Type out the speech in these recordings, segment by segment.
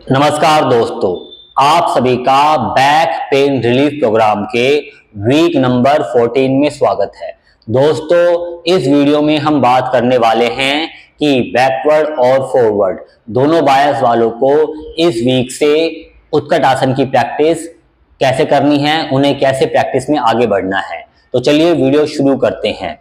नमस्कार दोस्तों, आप सभी का बैक पेन रिलीफ प्रोग्राम के वीक नंबर 14 में स्वागत है। दोस्तों, इस वीडियो में हम बात करने वाले हैं कि बैकवर्ड और फॉरवर्ड दोनों बायस वालों को इस वीक से उत्कट आसन की प्रैक्टिस कैसे करनी है, उन्हें कैसे प्रैक्टिस में आगे बढ़ना है। तो चलिए वीडियो शुरू करते हैं।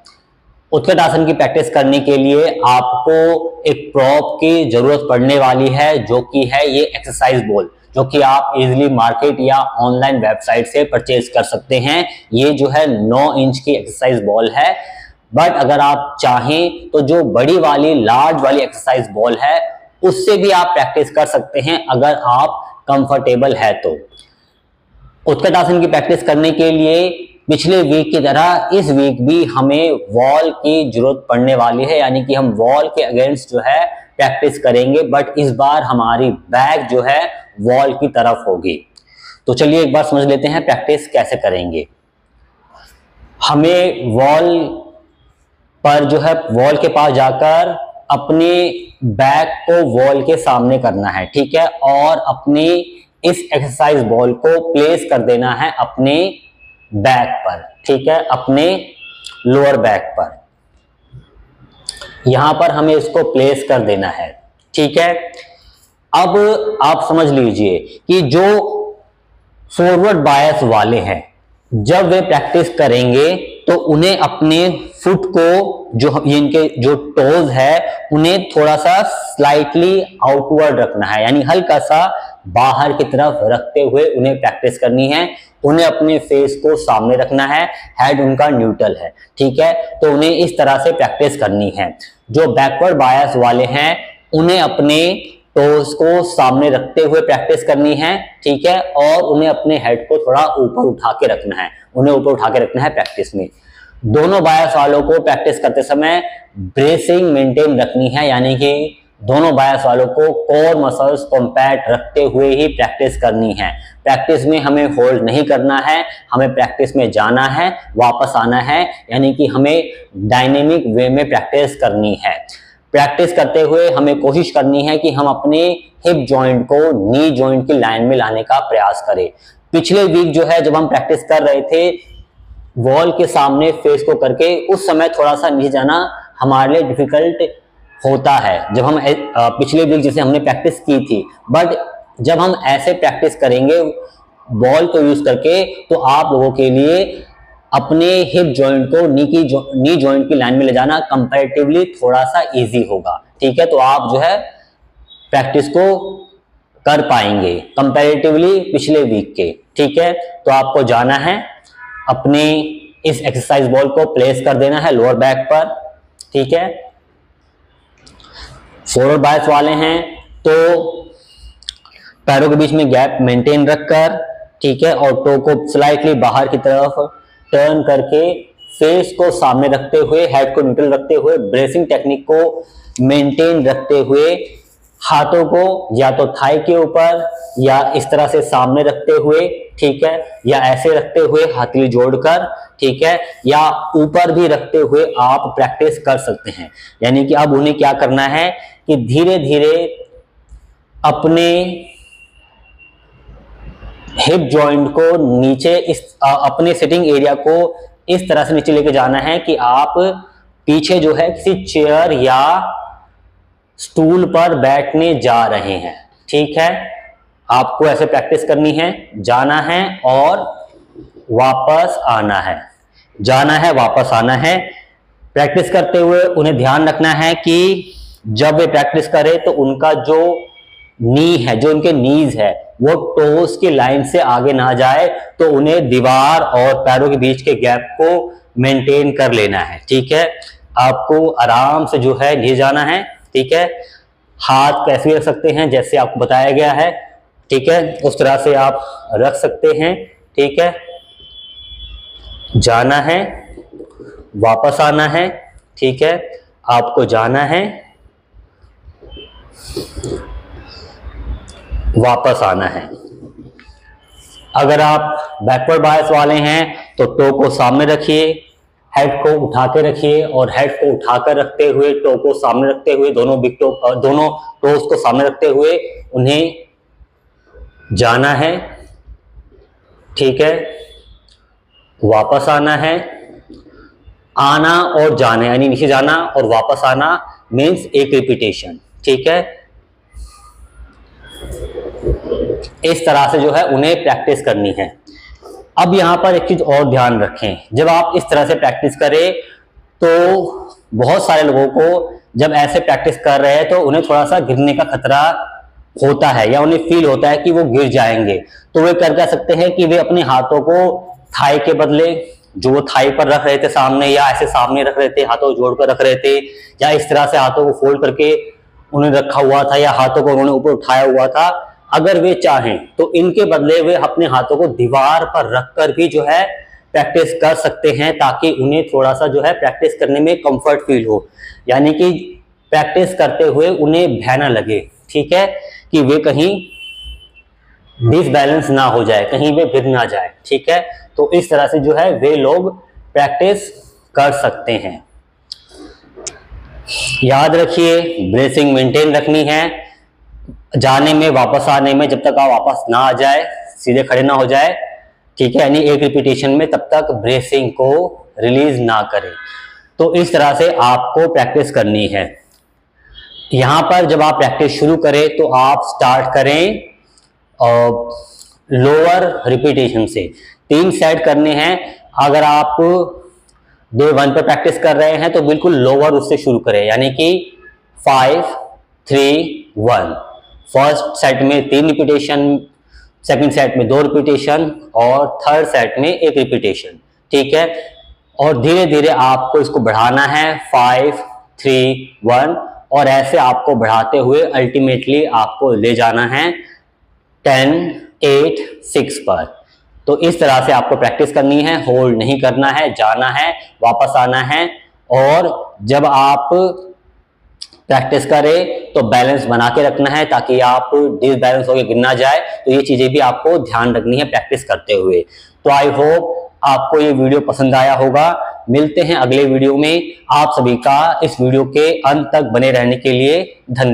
उत्कट आसन की प्रैक्टिस करने के लिए आपको एक प्रॉप की जरूरत पड़ने वाली है, जो कि है ये एक्सरसाइज बॉल, जो कि आप इजीली मार्केट या ऑनलाइन वेबसाइट से परचेज कर सकते हैं। ये जो है 9 इंच की एक्सरसाइज बॉल है। बट अगर आप चाहें तो जो बड़ी वाली लार्ज वाली एक्सरसाइज बॉल है उससे भी आप प्रैक्टिस कर सकते हैं, अगर आप कंफर्टेबल है तो। उत्कट आसन की प्रैक्टिस करने के लिए पिछले वीक की तरह इस वीक भी हमें वॉल की जरूरत पड़ने वाली है, यानी कि हम वॉल के अगेंस्ट जो है प्रैक्टिस करेंगे, बट इस बार हमारी बैक जो है वॉल की तरफ होगी। तो चलिए एक बार समझ लेते हैं प्रैक्टिस कैसे करेंगे। हमें वॉल पर जो है वॉल के पास जाकर अपने बैक को वॉल के सामने करना है, ठीक है, और अपनी इस एक्सरसाइज बॉल को प्लेस कर देना है अपने बैक पर, ठीक है, अपने लोअर बैक पर। यहां पर हमें इसको प्लेस कर देना है, ठीक है। अब आप समझ लीजिए कि जो फॉरवर्ड बायस वाले हैं, जब वे प्रैक्टिस करेंगे तो उन्हें अपने फुट को जो इनके जो टोज है उन्हें थोड़ा सा स्लाइटली आउटवर्ड रखना है, यानी हल्का सा बाहर की तरफ रखते हुए उन्हें प्रैक्टिस करनी है। उन्हें अपने फेस को सामने रखना है, हेड उनका न्यूट्रल है, ठीक है। तो उन्हें इस तरह से प्रैक्टिस करनी है। जो बैकवर्ड बायस वाले हैं उन्हें अपने टोज को सामने रखते हुए प्रैक्टिस करनी है, ठीक है, और उन्हें अपने हेड को थोड़ा ऊपर उठा के रखना है, उन्हें ऊपर उठा के रखना है प्रैक्टिस में। दोनों बायस वालों को प्रैक्टिस करते समय ब्रेसिंग मेंटेन रखनी है, यानी कि दोनों बायस वालों को कोर मसल्स कॉम्पैक्ट रखते हुए ही प्रैक्टिस करनी है। प्रैक्टिस में हमें होल्ड नहीं करना है, हमें प्रैक्टिस में जाना है, वापस आना है, यानी कि हमें डायनेमिक वे में प्रैक्टिस करनी है। प्रैक्टिस करते हुए हमें कोशिश करनी है कि हम अपने हिप जॉइंट को नी जॉइंट की लाइन में लाने का प्रयास करें। पिछले वीक जो है जब हम प्रैक्टिस कर रहे थे वॉल के सामने फेस को करके, उस समय थोड़ा सा नीचे जाना हमारे लिए डिफिकल्ट होता है जब हम पिछले वीक जैसे हमने प्रैक्टिस की थी। बट जब हम ऐसे प्रैक्टिस करेंगे बॉल को यूज करके तो आप लोगों के लिए अपने हिप जॉइंट को नी जॉइंट की लाइन में ले जाना कंपैरेटिवली थोड़ा सा इजी होगा, ठीक है। तो आप जो है प्रैक्टिस को कर पाएंगे कंपैरेटिवली पिछले वीक के, ठीक है। तो आपको जाना है, अपने इस एक्सरसाइज बॉल को प्लेस कर देना है लोअर बैक पर, ठीक है। फॉरवर्ड बायस वाले हैं तो पैरों के बीच में गैप मेंटेन रखकर, ठीक है, और टो को स्लाइटली बाहर की तरफ टर्न करके फेस को सामने रखते हुए, हेड को न्यूट्रल रखते हुए, ब्रेसिंग टेक्निक को मेंटेन रखते हुए हाथों को या तो थाई के ऊपर या इस तरह से सामने रखते हुए, ठीक है, या ऐसे रखते हुए हथेली जोड़कर, ठीक है, या ऊपर भी रखते हुए आप प्रैक्टिस कर सकते हैं। यानी कि अब उन्हें क्या करना है कि धीरे धीरे अपने हिप जॉइंट को नीचे अपने सिटिंग एरिया को इस तरह से नीचे लेके जाना है कि आप पीछे जो है किसी चेयर या स्टूल पर बैठने जा रहे हैं, ठीक है। आपको ऐसे प्रैक्टिस करनी है, जाना है और वापस आना है, जाना है वापस आना है। प्रैक्टिस करते हुए उन्हें ध्यान रखना है कि जब वे प्रैक्टिस करें तो उनका जो नी है, जो उनके नीज है, वो टोस की लाइन से आगे ना जाए, तो उन्हें दीवार और पैरों के बीच के गैप को मेंटेन कर लेना है, ठीक है। आपको आराम से जो है नीचे जाना है, ठीक है। हाथ कैसे भी रख सकते हैं जैसे आपको बताया गया है, ठीक है, उस तरह से आप रख सकते हैं, ठीक है। जाना है, वापस आना है, ठीक है, आपको जाना है, वापस आना है। अगर आप बैकवर्ड बायस वाले हैं तो टो को सामने रखिए, हेड को उठा के रखिए, और हेड को उठाकर रखते हुए, टो को सामने रखते हुए, दोनों टोज को सामने रखते हुए उन्हें जाना है, ठीक है, वापस आना है। आना और जाना यानी नीचे जाना और वापस आना मीन्स एक रिपीटेशन, ठीक है। इस तरह से जो है उन्हें प्रैक्टिस करनी है। अब यहां पर एक चीज और ध्यान रखें, जब आप इस तरह से प्रैक्टिस करें तो बहुत सारे लोगों को जब ऐसे प्रैक्टिस कर रहे हैं तो उन्हें थोड़ा सा गिरने का खतरा होता है या उन्हें फील होता है कि वो गिर जाएंगे। तो वे कर क्या सकते हैं कि वे अपने हाथों को थाई के बदले जो वो थाई पर रख रहे थे सामने, या ऐसे सामने रख रहे थे, हाथों को जोड़कर रख रहे थे, या इस तरह से हाथों को फोल्ड करके उन्हें रखा हुआ था, या हाथों को उन्होंने ऊपर उठाया हुआ था, अगर वे चाहें तो इनके बदले वे अपने हाथों को दीवार पर रखकर भी जो है प्रैक्टिस कर सकते हैं, ताकि उन्हें थोड़ा सा जो है प्रैक्टिस करने में कंफर्ट फील हो, यानी कि प्रैक्टिस करते हुए उन्हें भय ना लगे, ठीक है, कि वे कहीं डिसबैलेंस ना हो जाए, कहीं वे गिर ना जाए, ठीक है। तो इस तरह से जो है वे लोग प्रैक्टिस कर सकते हैं। याद रखिए ब्रेसिंग मेंटेन रखनी है, जाने में वापस आने में, जब तक आप वापस ना आ जाए, सीधे खड़े ना हो जाए, ठीक है, यानी एक रिपीटेशन में तब तक ब्रेसिंग को रिलीज ना करें। तो इस तरह से आपको प्रैक्टिस करनी है। यहां पर जब आप प्रैक्टिस शुरू करें तो आप स्टार्ट करें लोअर रिपीटेशन से। 3 सेट करने हैं। अगर आप डे 1 पे प्रैक्टिस कर रहे हैं तो बिल्कुल लोअर उससे शुरू करें, यानी कि 5 3 1। फर्स्ट सेट में 3 रिपीटेशन, सेकंड सेट में 2 रिपीटेशन और थर्ड सेट में 1 रिपीटेशन, ठीक है। और धीरे धीरे आपको इसको बढ़ाना है 5 3 1, और ऐसे आपको बढ़ाते हुए अल्टीमेटली आपको ले जाना है 10 8 6 पर। तो इस तरह से आपको प्रैक्टिस करनी है, होल्ड नहीं करना है, जाना है, वापस आना है। और जब आप प्रैक्टिस करें तो बैलेंस बना के रखना है, ताकि आप डिसबैलेंस होकर गिर ना जाए। तो ये चीजें भी आपको ध्यान रखनी है प्रैक्टिस करते हुए। तो आई होप आपको ये वीडियो पसंद आया होगा। मिलते हैं अगले वीडियो में। आप सभी का इस वीडियो के अंत तक बने रहने के लिए धन्यवाद।